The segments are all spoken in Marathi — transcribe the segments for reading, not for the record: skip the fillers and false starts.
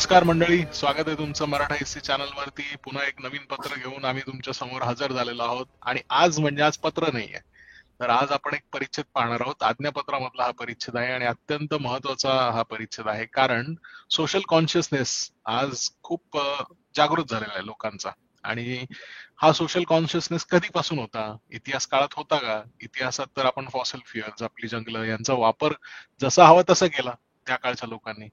नमस्कार मंडळी, स्वागत आहे तुमचं मराठा हिस्ट्री चॅनल वरती. पुन्हा एक नवीन पत्र घेऊन आम्ही तुमच्या समोर हजर झालेलो आहोत. आणि आज म्हणजे आज पत्र नाहीये, तर आज आपण एक परिच्छेद पाहणार आहोत. आज्ञापत्रामधला हा परिच्छेद आहे आणि अत्यंत महत्वाचा हा परिच्छेद आहे, कारण सोशल कॉन्शियसनेस आज खूप जागृत झालेला आहे लोकांचा. आणि हा सोशल कॉन्शियसनेस कधीपासून होता? इतिहास काळात होता का? इतिहासात तर आपण फॉसिल फ्युअल्स, आपली जंगलं यांचा वापर जसा हवा तसा केला त्या काळच्या लोकांनी.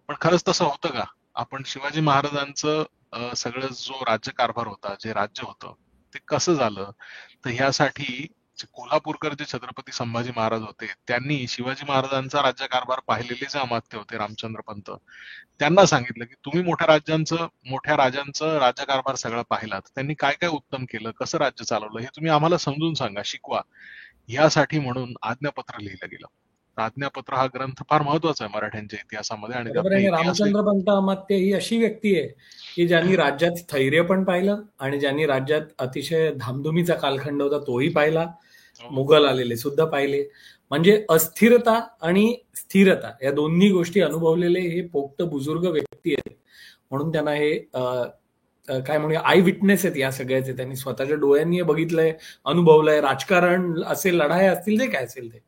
पण खरंच तसं होतं का? आपण शिवाजी महाराजांचं सगळं जो राज्यकारभार होता, जे राज्य होतं, ते कसं झालं? तर ह्यासाठी जे कोल्हापूरकर जे छत्रपती संभाजी महाराज होते, त्यांनी शिवाजी महाराजांचा राज्यकारभार पाहिलेले जे अमात्य होते रामचंद्र पंत, त्यांना सांगितलं की तुम्ही मोठ्या राजांचं राज्यकारभार सगळं पाहिलात, त्यांनी काय काय उत्तम केलं, कसं राज्य चालवलं, हे तुम्ही आम्हाला समजून सांगा, शिकवा. यासाठी म्हणून आज्ञापत्र लिहिलं गेलं. आज्ञापत्र हा ग्रंथ फार महत्वाचा आहे मराठ्यांच्या इतिहासामध्ये आणि बरोबर त्यातला आहे. इतिहास रामचंद्र पंत अमात्य ही अशी व्यक्ती आहे की ज्यांनी राज्यात स्थैर्य पण पाहिलं आणि ज्यांनी राज्यात अतिशय धामधुमीचा कालखंड होता तोही पाहिला, मुघल आलेले सुद्धा पाहिले. म्हणजे अस्थिरता आणि स्थिरता या दोन्ही गोष्टी अनुभवलेले हे पोक्त बुजुर्ग व्यक्ती आहेत. म्हणून त्यांना हे काय म्हणूया आय विटनेस आहेत या सगळ्याचे. त्यांनी स्वतःच्या डोळ्यांनी हे बघितलंय, अनुभवलंय. राजकारण असेल, लढाई असतील, जे काय असेल ते.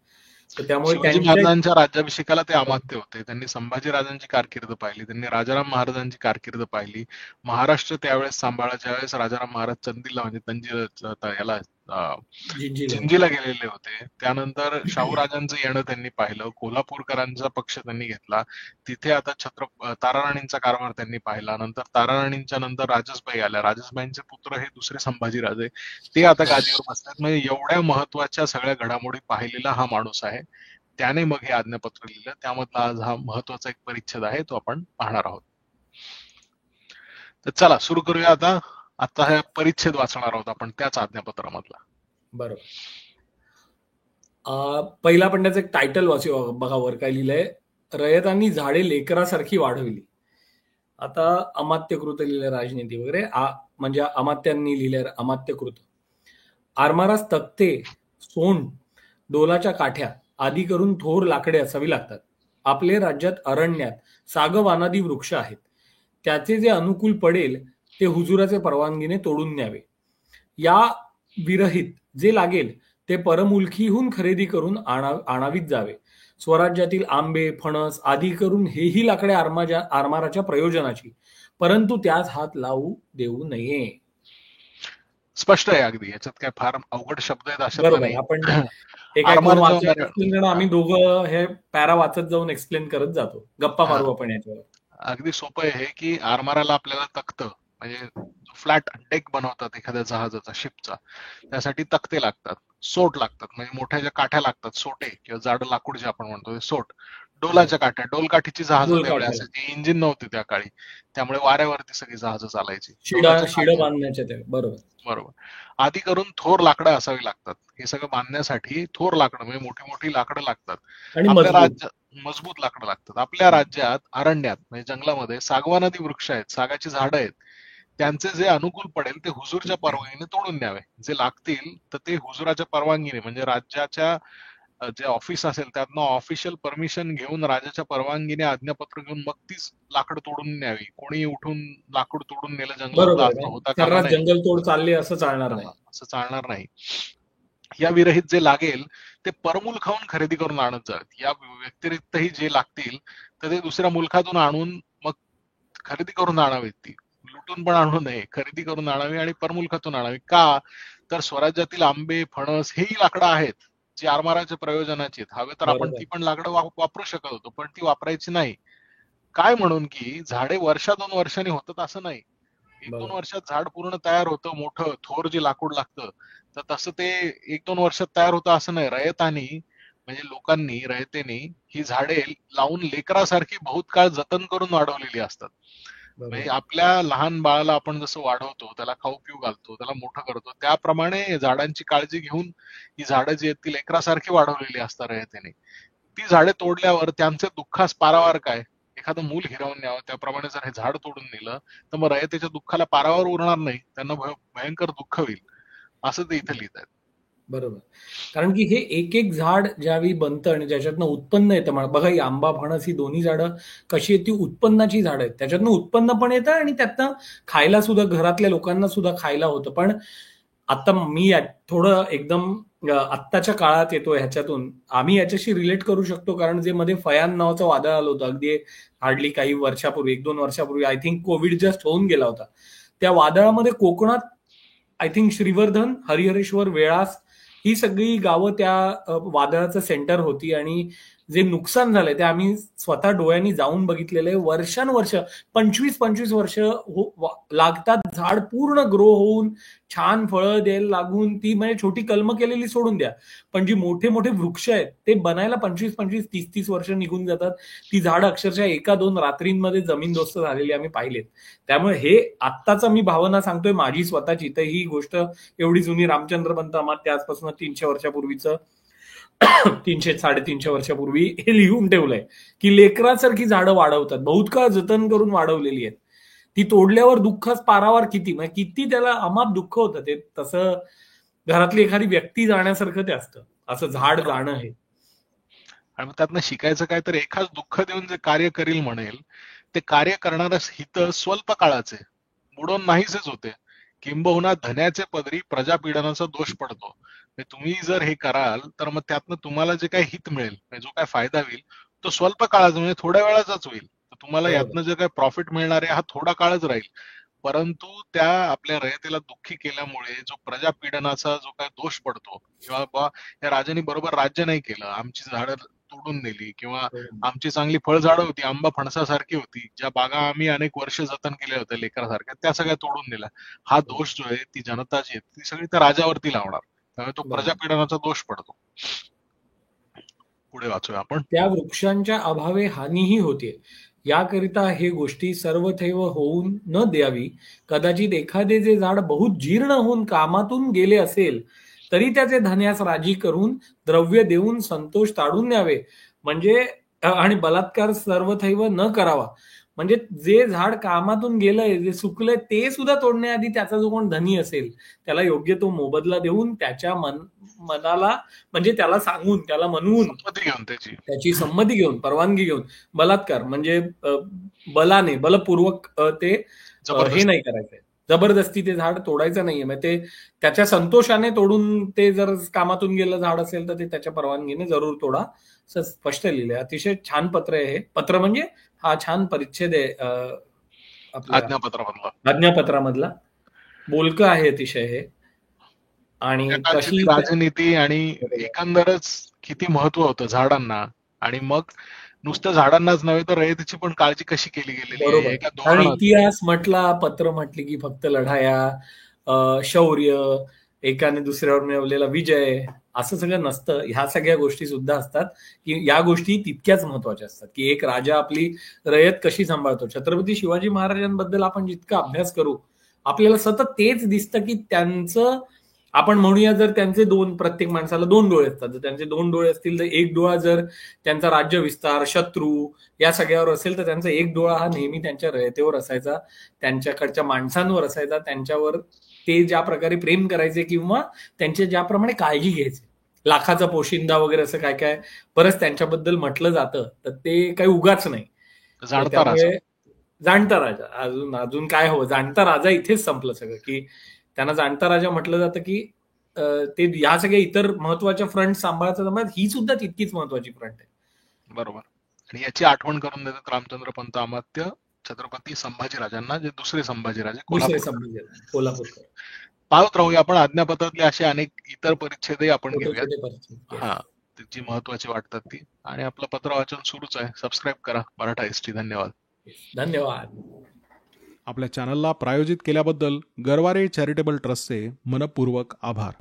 तर त्यामुळे शिवाजी त्यांच्या महाराजांच्या राज्याभिषेकाला ते अमात्य होते. त्यांनी संभाजी राजांची कारकीर्द पाहिली, त्यांनी राजाराम महाराजांची कारकीर्द पाहिली. महाराष्ट्र त्यावेळेस सांभाळा, ज्यावेळेस राजाराम महाराज चंदीला म्हणजे याला जिंजीला जिंजीला गेलेले होते. त्यानंतर शाहू राजांचं येणं त्यांनी पाहिलं, कोल्हापूरकरांचा पक्ष त्यांनी घेतला. तिथे आता ताराराणींचा कारभार त्यांनी पाहिला. नंतर ताराराणींच्या नंतर राजसबाई आल्या. राजसबाईंचे पुत्र हे दुसरे संभाजीराजे, ते आता गादीवर बसतात. म्हणजे एवढ्या महत्वाच्या सगळ्या घडामोडी पाहिलेला हा माणूस आहे. त्याने मग हे आज्ञापत्र लिहिलं. त्यामधला आज हा महत्वाचा एक परिच्छेद आहे, तो आपण पाहणार आहोत. तर चला सुरू करूया. आता हा परिच्छेद वाचणार आहोत आपण त्याच आज्ञापत्रामधला. बरोबर. पहिला आपण त्याचं एक टायटल वाचू बघा, वर काय लिहिलंय. रयतांनी झाडे लेकरासारखी वाढविली. आता अमात्यकृत लिहिलंय, राजनीती वगैरे म्हणजे अमात्यांनी लिहिलंय अमात्यकृत. आरमारास तक्ते, सोंड, डोलाच्या काठ्या आदी करून थोर लाकडे असावी लागतात. आपले राज्यात अरण्यात सागवानादी वृक्ष आहेत. त्याचे जे अनुकूल पडेल ते हुजुराचे परवानगीने तोडून न्यावे. या विरहित जे लागेल ते परमुलकीहून खरेदी करून आणावीत जावे. स्वराज्यातील आंबे, फणस आदी करून हेही लाकडे आरमाराच्या प्रयोजनाची, परंतु त्यास हात लावू देऊ नये. स्पष्ट आहे अगदी, याच्यात काय फार अवघड शब्द आहेत अशातला बरोबर. नाही. आपण एका आरमार एक्सप्लेन करणं, आम्ही दोघं हे पॅरा वाचत जाऊन एक्सप्लेन करत जातो. गप्पा मारू आपण याच्यावर. अगदी सोपं आहे हे, की आरमाराला आपल्याला तख्त म्हणजे फ्लॅट डेक बनवतात एखाद्या जहाजाचा, शिपचा, त्यासाठी तख्ते लागतात, सोट लागतात, म्हणजे मोठ्या ज्या काठ्या लागतात, सोटे किंवा जाड लाकूड जे आपण म्हणतो ते सोट. डोलाच्या काठ्या, डोलकाठीची जहाजं त्यावेळी असायची, इंजिन नव्हते त्या काळी, त्यामुळे वाऱ्यावरती सगळी जहाजं चालायची. शिड बांधण्याच्या त्या. बरोबर. आधी करून थोर लाकडं असावी लागतात. हे सगळं बांधण्यासाठी थोर लाकडं म्हणजे मोठी मोठी लाकडं लागतात. आणि आपल्या राज्यात मजबूत लाकडं लागतात. आपल्या राज्यात अरण्यात म्हणजे जंगलामध्ये सागवानादी वृक्ष आहेत, सागाची झाडं आहेत. त्यांचे जे अनुकूल पडेल ते हुजूरच्या परवानगीने तोडून न्यावे. जे लागतील तर ते हुजूराच्या परवानगीने म्हणजे राज्याच्या जे ऑफिस असेल त्यातनं ऑफिशियल परमिशन घेऊन, राजाच्या परवानगीने आज्ञापत्र घेऊन मग तीच लाकड तोडून न्यावी. कोणी उठून लाकूड तोडून नेलं जंगलात असं होता कामा नये. जंगल तोड चालली असं चालणार नाही. असं चालणार नाही. या विरहित जे लागेल ते परमुलखाहून खरेदी करून आणत जात. या व्यतिरिक्तही जे लागतील तर ते दुसऱ्या मुलखातून आणून मग खरेदी करून आणावीत. ती लुटून पण आणू नये, खरेदी करून आणावी आणि परमुलखातून आणावी. का? तर स्वराज्यातील आंबे, फणस हेही लाकडं आहेत जी आरमाराच्या प्रयोजनाची आहेत. हवे तर आपण ती पण लाकडं वापरू शकत होतो, पण ती वापरायची नाही. काय म्हणून की झाडे वर्षा 2 वर्षांनी होतात असं नाही. 1-2 वर्षात झाड पूर्ण तयार होतं, मोठं थोर जे लाकूड लागतं, तर तसं ते 1-2 वर्षात तयार होतं असं नाही. रयतानी म्हणजे लोकांनी, रयतेने ही झाडे लावून लेकरासारखी बहुत काळ जतन करून वाढवलेली असतात. म्हणजे आपल्या लहान बाळाला आपण जसं वाढवतो, त्याला खाऊ पिऊ घालतो, त्याला मोठं करतो, त्याप्रमाणे झाडांची काळजी घेऊन ही झाडं जी आहेत ती लेकरासारखी वाढवलेली असतात रयतेने. ती झाडे तोडल्यावर त्यांचे दुःखास पारावार काय? एखादं मूल हिरावून न्यावं, त्याप्रमाणे जर हे झाड तोडून नेलं तर मग रयतेच्या दुःखाला पारावार उरणार नाही, त्यांना भयंकर दुःख होईल, असं ते इथे लिहित आहेत. बरोबर. कारण की हे एक एक झाड ज्यावेळी बनतं आणि ज्याच्यातनं उत्पन्न येतं, बघा ही आंबा फणस ही दोन्ही झाडं कशी आहेत, ती उत्पन्नाची झाडं आहेत. त्याच्यातनं उत्पन्न पण येतं आणि त्यातनं खायला सुद्धा, घरातल्या लोकांना सुद्धा खायला होतं. पण आता मी थोडं एकदम आत्ताच्या काळात येतो ह्याच्यातून, आम्ही याच्याशी रिलेट करू शकतो कारण जे मध्ये फयान नावाचं वादळ आलं होतं अगदी हार्डली काही वर्षापूर्वी, 1-2 वर्षापूर्वी, आय थिंक कोविड जस्ट होऊन गेला होता. त्या वादळामध्ये कोकणात आय थिंक श्रीवर्धन, हरिहरेश्वर, वेळास ही सगळी गावं त्या वादळाचं सेंटर होती आणि जे नुकसान झालंय ते आम्ही स्वतः डोळ्यांनी जाऊन बघितलेलं आहे. वर्षानुवर्ष, 25-25 वर्ष लागतात झाड पूर्ण ग्रो होऊन छान फळं द्यायला लागून, ती म्हणजे छोटी कलम केलेली सोडून द्या, पण जी मोठे मोठे वृक्ष आहेत ते बनायला 25-25, 30-30 वर्ष निघून जातात. ती झाडं अक्षरशः 1-2 रात्रींमध्ये जमीनदोस्त झालेली आम्ही पाहिलेत. त्यामुळे हे आत्ताचा मी भावना सांगतोय माझी स्वतःची, तर ही गोष्ट एवढी जुनी, रामचंद्र पंत अमात्य आजपासून 300 वर्षापूर्वीचं 300-350 वर्षापूर्वी हे लिहून ठेवलंय की लेकरासारखी झाडं वाढवतात, बहुत काळ जतन करून वाढवलेली आहेत. ती तोडल्यावर दुःखच पारावार किती, म्हणजे किती त्याला अमाप दुःख होतं. ते तसं घरातली एखादी व्यक्ती जाण्यासारखं ते असतं, असं झाड जाणं हे. आणि मग त्यातनं शिकायचं काय, तर एखाद दुःख देऊन जे कार्य करील म्हणेल ते कार्य करणारं हित स्वल्प काळाचे बुडून नाहीसेच होते, किंबहुना धन्याचे पदरी प्रजापीडनाचा दोष पडतो. म्हणजे तुम्ही जर हे कराल तर मग त्यातनं तुम्हाला जे काही हित मिळेल, म्हणजे जो काय फायदा होईल तो स्वल्प काळाचा, म्हणजे थोड्या वेळाचाच होईल. तर तुम्हाला बरोबर. यातनं जे काही प्रॉफिट मिळणार आहे हा थोडा काळच राहील. परंतु त्या आपल्या रयतेला दुःखी केल्यामुळे जो प्रजापीडनाचा जो काय दोष पडतो, किंवा बा या राजाने बरोबर राज्य नाही केलं, आमची झाडं तोडून दिली, किंवा आमची चांगली फळझाडं होती, आंबा फणसासारखी होती, ज्या बागा आम्ही अनेक वर्ष जतन केल्या होत्या लेकरासारख्या, त्या सगळ्या तोडून दिल्या. हा दोष जो आहे, ती जनता जी आहे ती सगळी त्या राजावरती लावणार, त्यामुळे तो बरोबर. प्रजापीडनाचा दोष पडतो. पुढे वाचूया आपण. त्या वृक्षांच्या अभावे हानीही होते, याकरिता हे गोष्टी सर्वथैव होऊन न द्यावी. कदाचित एखादे जे झाड बहुत जीर्ण होऊन कामातून गेले असेल तरी त्याचे धन्यास राजी करून द्रव्य देऊन संतोष ताडून न्यावे. म्हणजे आणि बलात्कार सर्वथैव न करावा. म्हणजे जे झाड कामातून गेलंय, जे सुकलंय, ते सुद्धा तोडण्याआधी त्याचा जो कोण धनी असेल त्याला योग्य तो मोबदला देऊन, त्याच्या मनाला, म्हणजे त्याला सांगून, त्याला म्हणून, संमती घेऊन त्याची. त्याची संमती घेऊन, परवानगी घेऊन. बलात्कार म्हणजे बलाने, बलपूर्वक ते हे नाही करायचंय, जबरदस्ती ते झाड तोडायचं नाहीये. म्हणजे ते त्याच्या संतोषाने तोडून, ते जर कामातून गेलं झाड असेल तर ते त्याच्या परवानगीने जरूर तोडा, असं स्पष्ट लिहिलंय. अतिशय छान पत्र आहे हे. पत्र म्हणजे हा छान परिच्छेद आहे आपल्या आज्ञापत्रामधला. आज्ञापत्रामधला. बोलकं आहे अतिशय हे. आणि एकाची कशी राजनीती आणि एकंदरच किती महत्व होतं झाडांना, आणि मग नुसतं झाडांनाच नव्हे तर रयतेची पण काळजी कशी केली गेलेली आहे बरोबर. एका कारण धोरणात. इतिहास म्हटला, पत्र म्हटली की फक्त लढाया, शौर्य, एकाने दुसऱ्यावर मिळवलेला विजय, असं सगळं नसतं. ह्या सगळ्या गोष्टी सुद्धा असतात, की या गोष्टी तितक्याच महत्वाच्या असतात, की एक राजा आपली रयत कशी सांभाळतो. छत्रपती शिवाजी महाराजांबद्दल आपण जितका अभ्यास करू, आपल्याला सतत तेच दिसतं की त्यांचं, आपण म्हणूया जर त्यांचे प्रत्येक माणसाला 2 डोळे असतात, जर त्यांचे 2 डोळे असतील तर एक डोळा जर त्यांचा राज्य विस्तार, शत्रू या सगळ्यावर असेल तर त्यांचा एक डोळा हा नेहमी त्यांच्या रयतेवर असायचा, त्यांच्याकडच्या माणसांवर असायचा, त्यांच्यावर ते ज्या प्रकारे प्रेम करायचे किंवा त्यांचे ज्याप्रमाणे काळजी घ्यायचे. लाखाचा पोशिंदा वगैरे असं काय काय बरंच त्यांच्याबद्दल म्हटलं जातं, तर ते काही उगाच नाही. जाणता राजा. त्यामुळे जाणता राजा, अजून अजून काय हवं, जाणता राजा इथेच संपलं सगळं, की त्यांना जाणता राजा म्हटलं जातं, की ते ह्या सगळ्या इतर महत्वाच्या फ्रंट सांभाळायचं, ही सुद्धा तितकीच महत्वाची फ्रंट आहे. बरोबर. आणि याची आठवण करून देतात रामचंद्र पंत अमात्य छत्रपती संभाजीराजांना, जे दुसरे संभाजीराजे दुसरे कोल्हापूर. संभाजी कोल्हापूरकर. पाहत राहूया आपण आज्ञापत्रातले असे अनेक इतर परिच्छेदही आपण छोटे घेऊयात. छोटे परिचय. हा, जी महत्वाची वाटतात ती. आणि आपलं पत्र वाचन सुरूच आहे. सबस्क्राईब करा मराठा हिस्ट्री. धन्यवाद. धन्यवाद. आपल्या चॅनलला प्रायोजित केल्याबद्दल गरवारे चॅरिटेबल ट्रस्टचे मनपूर्वक आभार.